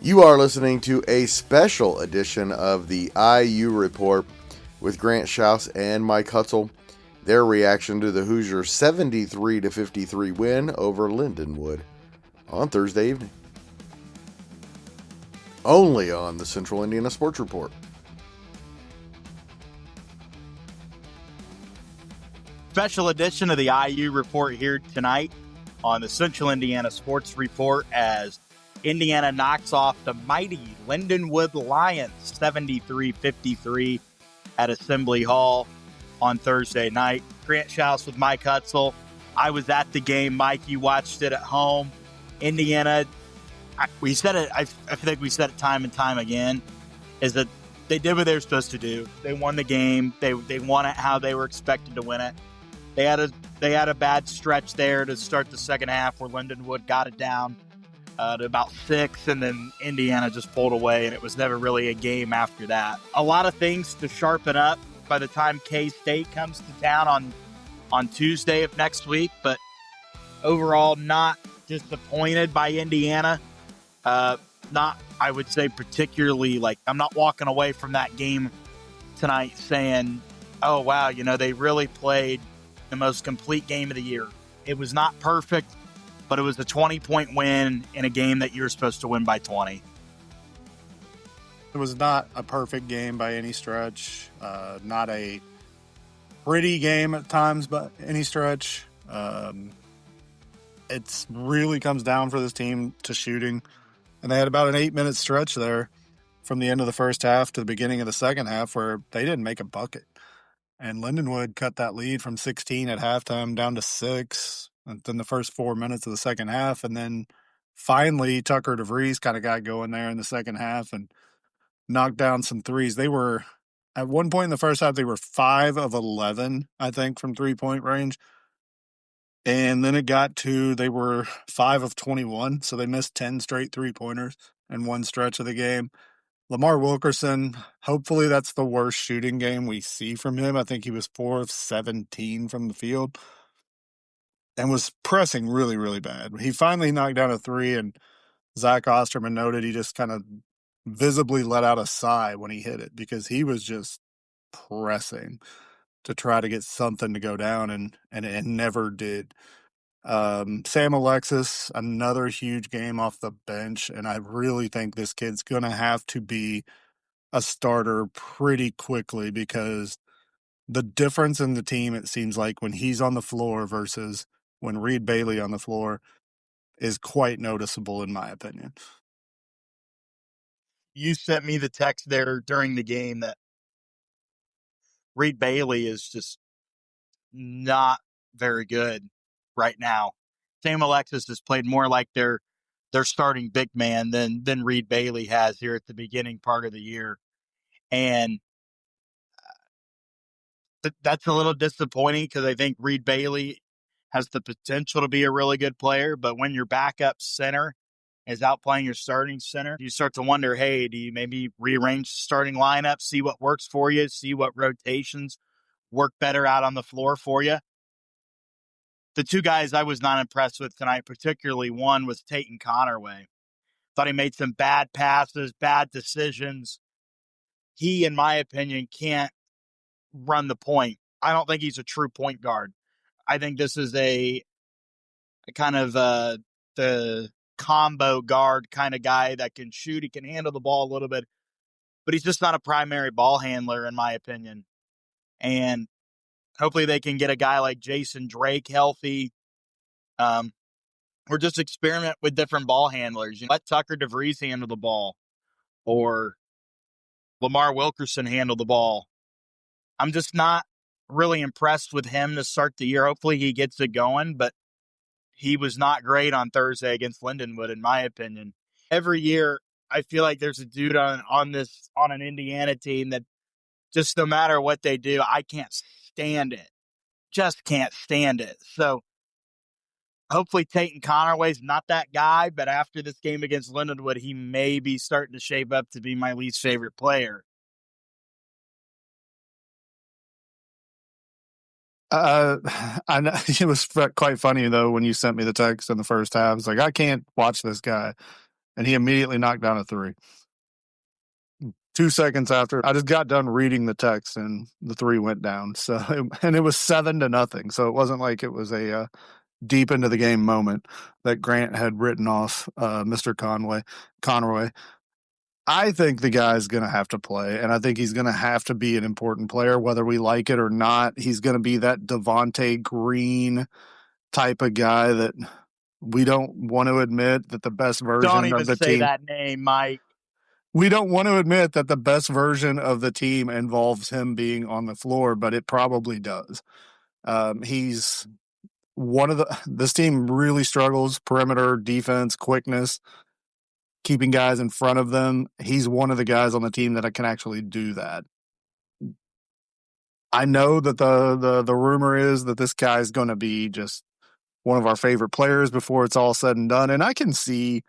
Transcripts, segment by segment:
You are listening to a special edition of the IU Report with Grant Shouse and Mike Hutsell. Their reaction to the Hoosiers' 73-53 win over Lindenwood on Thursday evening. Only on the Central Indiana Sports Report. Special edition of the IU Report here tonight on the Central Indiana Sports Report as Indiana knocks off the mighty Lindenwood Lions 73-53 at Assembly Hall on Thursday night. Grant Shouse with Mike Hutsell. I was at the game. Mike, you watched it at home. Indiana, we said it, I think we said it time and time again, is that they did what they were supposed to do. They won the game. They won it how they were expected to win it. They had a bad stretch there to start the second half where Lindenwood got it down to about 6, and then Indiana just pulled away, and it was never really a game after that. A lot of things to sharpen up by the time K-State comes to town on Tuesday of next week, but overall not disappointed by Indiana. Not, I would say, particularly, I'm not walking away from that game tonight saying, oh, wow, they really played the most complete game of the year. It was not perfect, but it was a 20-point win in a game that you're supposed to win by 20. It was not a perfect game by any stretch. Not a pretty game at times by any stretch. It really comes down for this team to shooting. And they had about an 8-minute stretch there from the end of the first half to the beginning of the second half where they didn't make a bucket. And Lindenwood cut that lead from 16 at halftime down to 6 in the first 4 minutes of the second half. And then finally, Tucker DeVries kind of got going there in the second half and knocked down some threes. They were, at one point in the first half, they were 5 of 11, I think, from three-point range. And then it got to, they were 5 of 21, so they missed 10 straight three-pointers in one stretch of the game. Lamar Wilkerson, hopefully that's the worst shooting game we see from him. I think he was 4 of 17 from the field and was pressing really, really bad. He finally knocked down a 3, and Zach Osterman noted he just kind of visibly let out a sigh when he hit it because he was just pressing to try to get something to go down, and it never did. Sam Alexis, another huge game off the bench, and I really think this kid's going to have to be a starter pretty quickly because the difference in the team, it seems like, when he's on the floor versus when Reed Bailey on the floor is quite noticeable, in my opinion. You sent me the text there during the game that Reed Bailey is just not very good right now. Sam Alexis has played more like their starting big man than Reed Bailey has here at the beginning part of the year. And that's a little disappointing because I think Reed Bailey has the potential to be a really good player. But when your backup center is out playing your starting center, you start to wonder, hey, do you maybe rearrange the starting lineup, see what works for you, see what rotations work better out on the floor for you? The two guys I was not impressed with tonight, particularly one, was Tatum Connerway. Thought he made some bad passes, bad decisions. He, in my opinion, can't run the point. I don't think he's a true point guard. I think this is a kind of the combo guard kind of guy that can shoot. He can handle the ball a little bit, but he's just not a primary ball handler, in my opinion. And hopefully they can get a guy like Jason Drake healthy. Or just experiment with different ball handlers. Let Tucker DeVries handle the ball or Lamar Wilkerson handle the ball. I'm just not really impressed with him to start the year. Hopefully he gets it going, but he was not great on Thursday against Lindenwood, in my opinion. Every year, I feel like there's a dude on an Indiana team that just no matter what they do, I can't stand it. Just can't stand it. So hopefully Tatum Connerway's not that guy, but after this game against Lindenwood, he may be starting to shape up to be my least favorite player. I know it was quite funny though when you sent me the text in the first half. It's like, I can't watch this guy. and he immediately knocked down a three. 2 seconds after, I just got done reading the text, and the three went down. And it was 7-0. So it wasn't like it was a deep into the game moment that Grant had written off Mr. Conroy. I think the guy's going to have to play, and I think he's going to have to be an important player, whether we like it or not. He's going to be that Devontae Green type of guy that we don't want to admit that the best version Don't even of the say team. that name, Mike. We don't want to admit that the best version of the team involves him being on the floor, but it probably does. He's one of this team really struggles perimeter defense, quickness, keeping guys in front of them. He's one of the guys on the team that can actually do that. I know that the rumor is that this guy's going to be just one of our favorite players before it's all said and done, and I can see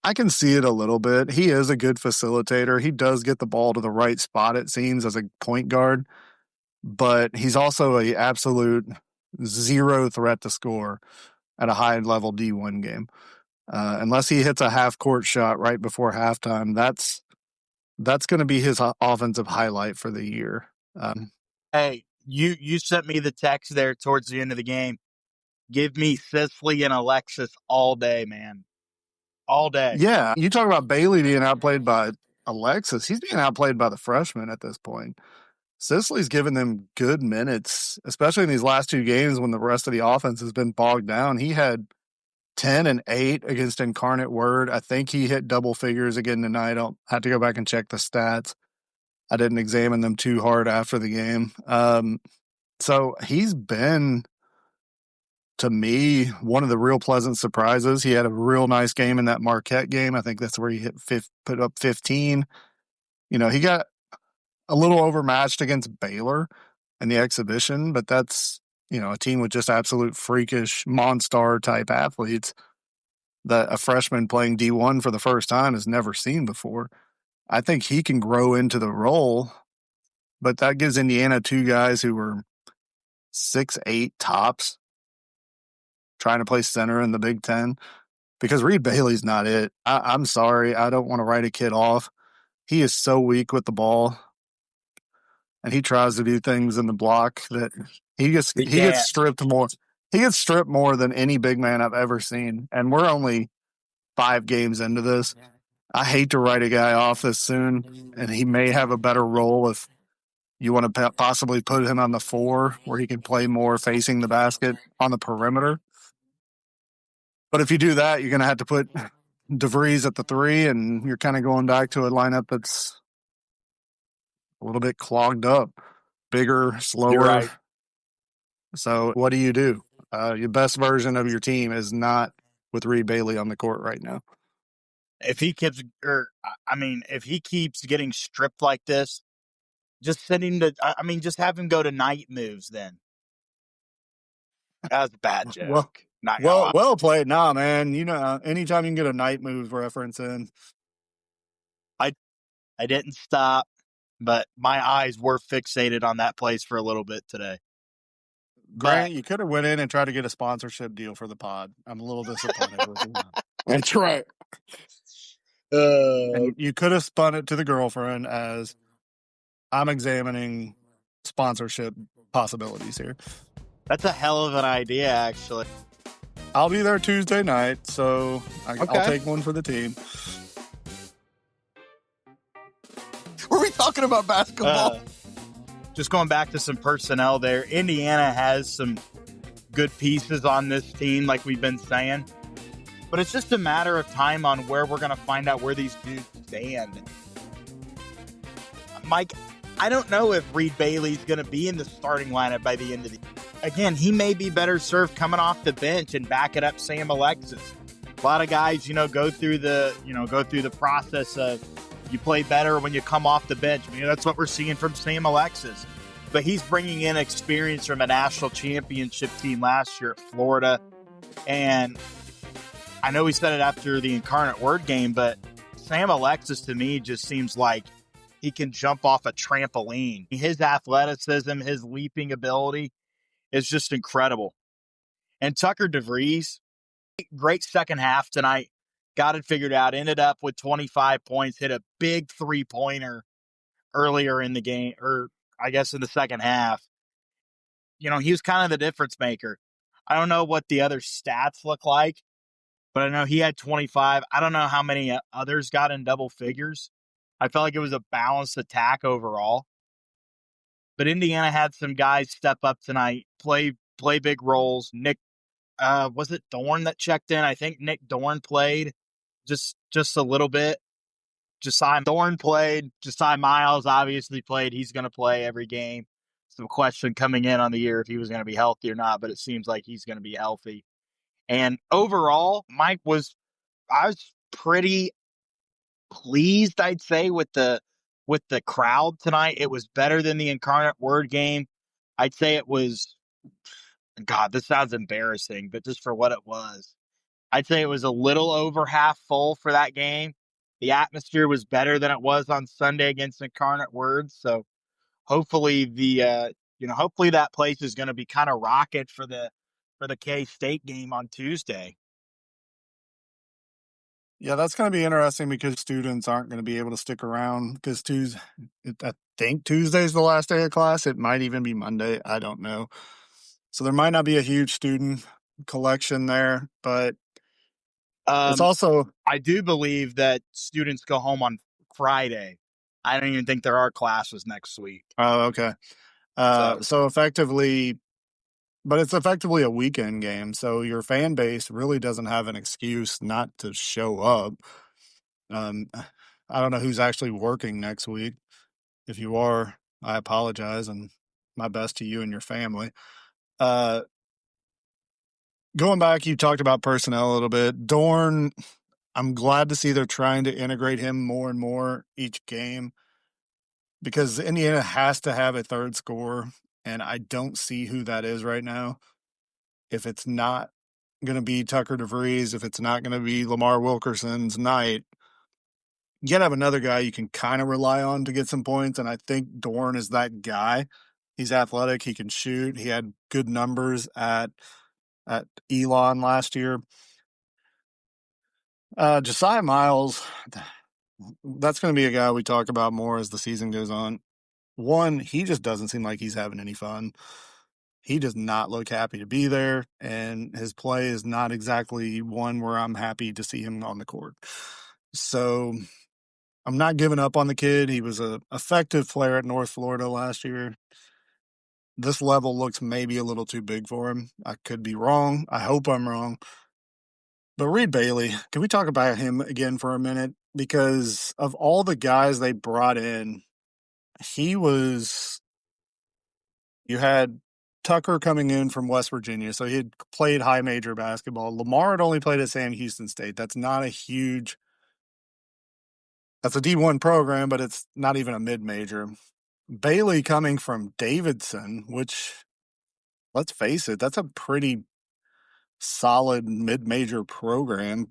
it a little bit. He is a good facilitator. He does get the ball to the right spot, it seems, as a point guard, but he's also a absolute zero threat to score at a high level D1 game. Unless he hits a half court shot right before halftime, that's going to be his offensive highlight for the year. Hey, you sent me the text there towards the end of the game. Give me Cicely and Alexis all day, man. All day. Yeah, you talk about Bailey being outplayed by Alexis. He's being outplayed by the freshman at this point. Cicely's given them good minutes, especially in these last two games when the rest of the offense has been bogged down. He had 10 and 8 against Incarnate Word. I think he hit double figures again tonight. I'll have to go back and check the stats. I didn't examine them too hard after the game. So he's been, to me, one of the real pleasant surprises. He had a real nice game in that Marquette game. I think that's where he put up 15. You know, he got a little overmatched against Baylor in the exhibition, but that's, you know, a team with just absolute freakish monster type athletes that a freshman playing D1 for the first time has never seen before. I think he can grow into the role, but that gives Indiana two guys who were 6'8" tops trying to play center in the Big Ten, because Reed Bailey's not it. I'm sorry. I don't want to write a kid off. He is so weak with the ball, and he tries to do things in the block that he gets stripped more. He gets stripped more than any big man I've ever seen, and we're only 5 games into this. I hate to write a guy off this soon, and he may have a better role if you want to possibly put him on the 4 where he can play more facing the basket on the perimeter. But if you do that, you're going to have to put DeVries at the 3, and you're kind of going back to a lineup that's a little bit clogged up, bigger, slower. You're right. So what do? Your best version of your team is not with Reed Bailey on the court right now. If he keeps getting stripped like this, just have him go to night moves then. That was a bad joke. Well played. Nah, man. You know, anytime you can get a night moves reference in. I didn't stop, but my eyes were fixated on that place for a little bit today. Grant, you could have went in and tried to get a sponsorship deal for the pod. I'm a little disappointed with you. That's right. And you could have spun it to the girlfriend as, I'm examining sponsorship possibilities here. That's a hell of an idea, actually. I'll be there Tuesday night, so I'll take one for the team. Were we talking about basketball? Just going back to some personnel there. Indiana has some good pieces on this team, like we've been saying. But it's just a matter of time on where we're going to find out where these dudes stand. Mike, I don't know if Reed Bailey's going to be in the starting lineup by the end of the year. Again, he may be better served coming off the bench and backing up Sam Alexis. A lot of guys, go through the process of you play better when you come off the bench. That's what we're seeing from Sam Alexis. But he's bringing in experience from a national championship team last year at Florida. And I know he said it after the Incarnate Word game, but Sam Alexis to me just seems like he can jump off a trampoline. His athleticism, his leaping ability is just incredible. And Tucker DeVries, great second half tonight. got it figured out, ended up with 25 points, hit a big three-pointer earlier in the game, or I guess in the second half. He was kind of the difference maker. I don't know what the other stats look like, but I know he had 25. I don't know how many others got in double figures. I felt like it was a balanced attack overall. But Indiana had some guys step up tonight, play big roles. Nick, was it Dorn that checked in? I think Nick Dorn played just a little bit. Josiah Dorn played. Josiah Miles obviously played. He's going to play every game. Some question coming in on the year if he was going to be healthy or not, but it seems like he's going to be healthy. And overall, I was pretty pleased, I'd say, with the crowd tonight. It was better than the Incarnate Word game. I'd say it was, God, this sounds embarrassing, but just for what it was, I'd say it was a little over half full for that game. The atmosphere was better than it was on Sunday against Incarnate Word. So hopefully hopefully that place is going to be kind of rocket for the K-State game on Tuesday. Yeah, that's going to be interesting because students aren't going to be able to stick around because I think Tuesday's the last day of class. It might even be Monday. I don't know. So there might not be a huge student collection there, but it's also... I do believe that students go home on Friday. I don't even think there are classes next week. Oh, okay. So effectively... But it's effectively a weekend game, so your fan base really doesn't have an excuse not to show up. I don't know who's actually working next week. If you are, I apologize, and my best to you and your family. Going back, you talked about personnel a little bit. Dorn, I'm glad to see they're trying to integrate him more and more each game because Indiana has to have a third scorer, and I don't see who that is right now. If it's not going to be Tucker DeVries, if it's not going to be Lamar Wilkerson's night, you got to have another guy you can kind of rely on to get some points, and I think Dorn is that guy. He's athletic. He can shoot. He had good numbers at Elon last year. Josiah Miles, that's going to be a guy we talk about more as the season goes on. One, he just doesn't seem like he's having any fun. He does not look happy to be there, and his play is not exactly one where I'm happy to see him on the court. So I'm not giving up on the kid. He was an effective player at North Florida last year. This level looks maybe a little too big for him. I could be wrong. I hope I'm wrong. But Reed Bailey, can we talk about him again for a minute? Because of all the guys they brought in, you had Tucker coming in from West Virginia, so he had played high major basketball. Lamar had only played at Sam Houston State. That's a D1 program, but it's not even a mid-major. Bailey coming from Davidson, which, let's face it, that's a pretty solid mid-major program.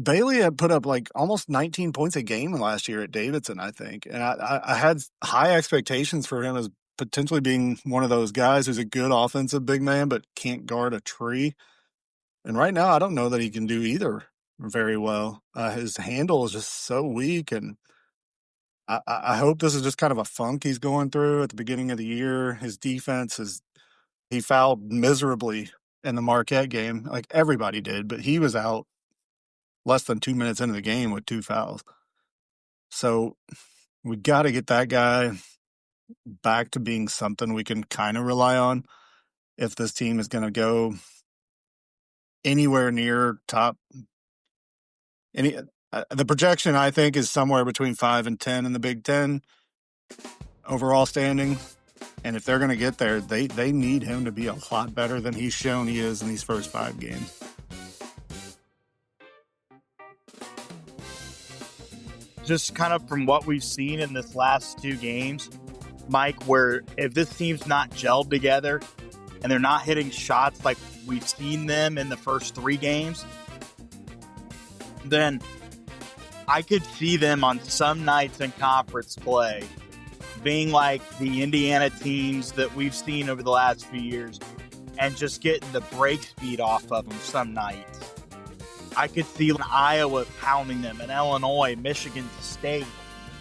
Bailey had put up like almost 19 points a game last year at Davidson, I think. And I had high expectations for him as potentially being one of those guys who's a good offensive big man but can't guard a tree. And right now, I don't know that he can do either very well. His handle is just so weak, and I hope this is just kind of a funk he's going through at the beginning of the year. His defense he fouled miserably in the Marquette game, like everybody did, but he was out less than 2 minutes into the game with 2 fouls. So we got to get that guy back to being something we can kind of rely on if this team is going to go anywhere near top. The projection, I think, is somewhere between 5 and 10 in the Big Ten overall standing. And if they're going to get there, they need him to be a lot better than he's shown he is in these first 5 games. Just kind of from what we've seen in this last 2 games, Mike, where if this team's not gelled together and they're not hitting shots like we've seen them in the first 3 games, then I could see them on some nights in conference play being like the Indiana teams that we've seen over the last few years and just getting the break speed off of them some nights. I could see Iowa pounding them, and Illinois, Michigan State.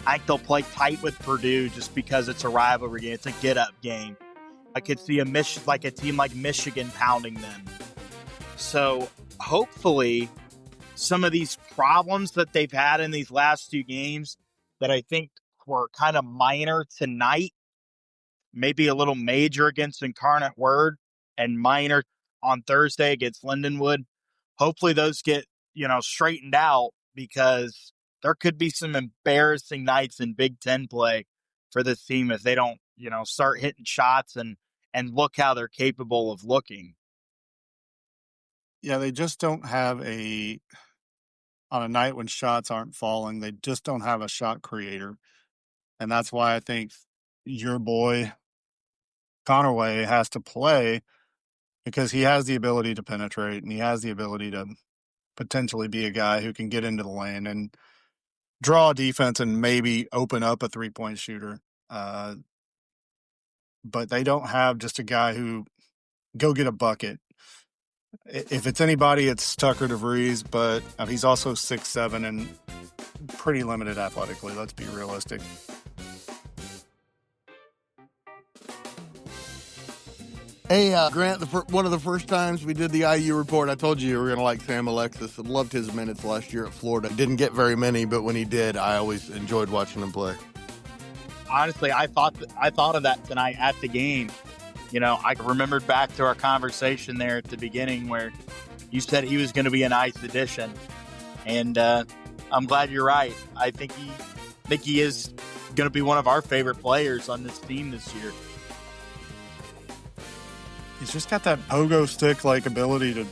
I think they'll play tight with Purdue just because it's a rivalry game. It's a get-up game. I could see a team like Michigan pounding them. So hopefully some of these problems that they've had in these last two games that I think were kind of minor tonight, maybe a little major against Incarnate Word and minor on Thursday against Lindenwood. Hopefully those get, straightened out, because there could be some embarrassing nights in Big Ten play for this team if they don't, start hitting shots and look how they're capable of looking. Yeah, they just don't have on a night when shots aren't falling, they just don't have a shot creator. And that's why I think your boy Conaway has to play, because he has the ability to penetrate and he has the ability to potentially be a guy who can get into the lane and draw a defense and maybe open up a three-point shooter. But they don't have just a guy who go get a bucket. If it's anybody, it's Tucker DeVries, but he's also 6'7" and pretty limited athletically. Let's be realistic. Hey, Grant, one of the first times we did the IU report, I told you were going to like Sam Alexis. I loved his minutes last year at Florida. Didn't get very many, but when he did, I always enjoyed watching him play. Honestly, I thought of that tonight at the game. I remembered back to our conversation there at the beginning where you said he was going to be a nice addition. And I'm glad you're right. I think he is going to be one of our favorite players on this team this year. He's just got that pogo stick-like ability to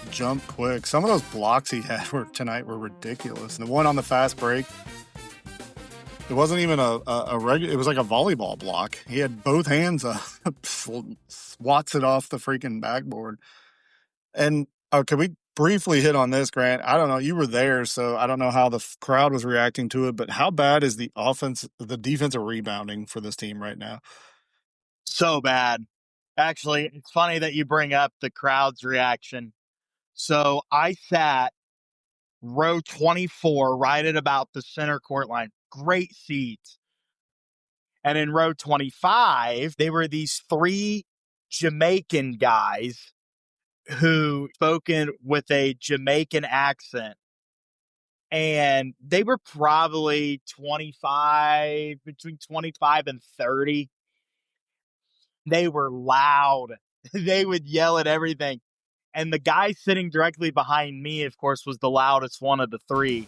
jump quick. Some of those blocks he had tonight were ridiculous. And the one on the fast break, it wasn't even a regular. It was like a volleyball block. He had both hands up, swats it off the freaking backboard. And can we briefly hit on this, Grant? I don't know. You were there, so I don't know how the crowd was reacting to it. But how bad is the defensive rebounding for this team right now? So bad. Actually, it's funny that you bring up the crowd's reaction. So I sat row 24, right at about the center court line. Great seats. And in row 25, they were these three Jamaican guys who spoken with a Jamaican accent. And they were probably between 25 and 30. They were loud. They would yell at everything. And the guy sitting directly behind me, of course, was the loudest one of the three.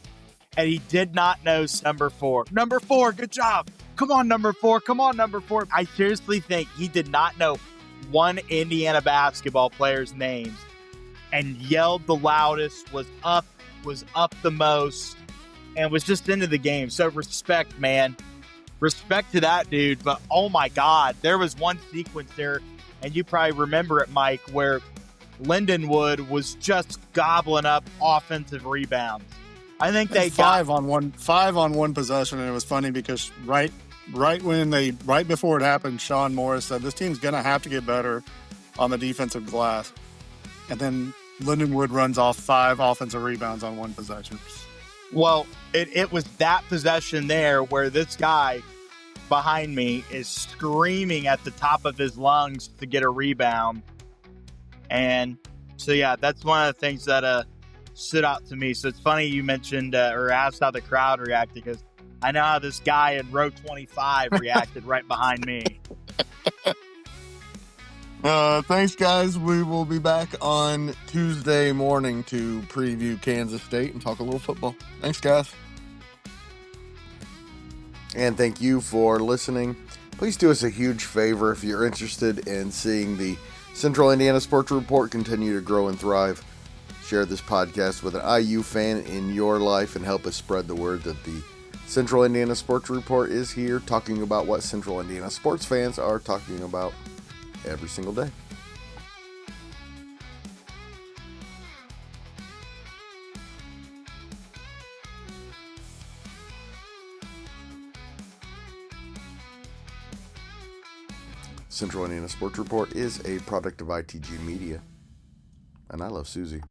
And he did not know number 4. Number 4, good job. Come on, number 4. Come on, number 4. I seriously think he did not know one Indiana basketball player's names and yelled the loudest, was up the most, and was just into the game. So respect, man. Respect to that dude. But oh my God, there was one sequence there, and you probably remember it, Mike, where Lindenwood was just gobbling up offensive rebounds. I think they got 5 on one possession, and it was funny because right before it happened, Sean Morris said this team's gonna have to get better on the defensive glass, and then Lindenwood runs off 5 offensive rebounds on one possession. Well, it was that possession there where this guy behind me is screaming at the top of his lungs to get a rebound. And so, yeah, that's one of the things that stood out to me. So it's funny you mentioned or asked how the crowd reacted, because I know how this guy in row 25 reacted right behind me. Thanks, guys. We will be back on Tuesday morning to preview Kansas State and talk a little football. Thanks, guys. And thank you for listening. Please do us a huge favor if you're interested in seeing the Central Indiana Sports Report continue to grow and thrive. Share this podcast with an IU fan in your life and help us spread the word that the Central Indiana Sports Report is here talking about what Central Indiana sports fans are talking about every single day. Central Indiana Sports Report is a product of ITG Media, and I love Susie.